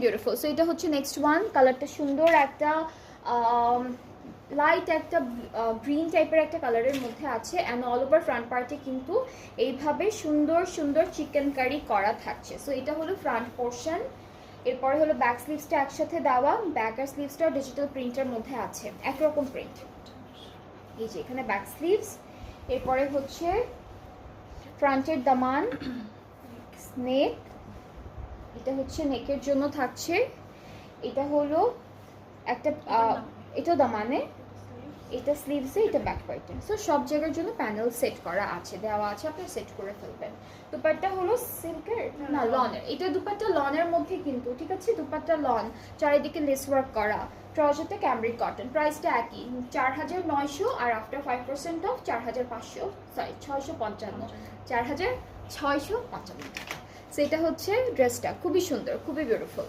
Beautiful. So এটা হচ্ছে next one, কালারটা সুন্দর একটা লাইট একটা গ্রিন টাইপের একটা কালারের মধ্যে আছে, অ্যান্ড অল ওভার ফ্রন্ট পার্টে কিন্তু এইভাবে সুন্দর সুন্দর চিকেন কারি করা থাকছে। সো এটা হলো ফ্রন্ট পোর্শন। এরপরে হলো ব্যাক স্লিভসটা একসাথে দেওয়া, ব্যাক আর স্লিভসটাও ডিজিটাল প্রিন্টের মধ্যে আছে, একরকম প্রিন্ট। এই যে এখানে ব্যাক স্লিভস। এরপরে হচ্ছে ফ্রন্টের দামান, নেক, এটা হচ্ছে নেকের জন্য থাকছে। এটা হলো একটা এটা দামানে, এটা স্লিভসে, এটা ব্যাক পার্টে। সো সব জায়গার জন্য প্যানেল সেট করা আছে, দেওয়া আছে, আপনি সেট করে ফেলবেন। দুপাট্টা হলো সিল্কের না লনের, এটা দুপাট্টা লনের মধ্যে কিন্তু, ঠিক আছে, দুপাট্টা লন, চারিদিকে লেস ওয়ার্ক করা, ট্রাউজারটা ক্যামব্রিক কটন, প্রাইসটা একই 4900, আর আফটার 5% অফ 4500, সরি 655, 4655 টাকা। সো এটা হচ্ছে ড্রেসটা, খুবই সুন্দর, খুবই বিউটিফুল।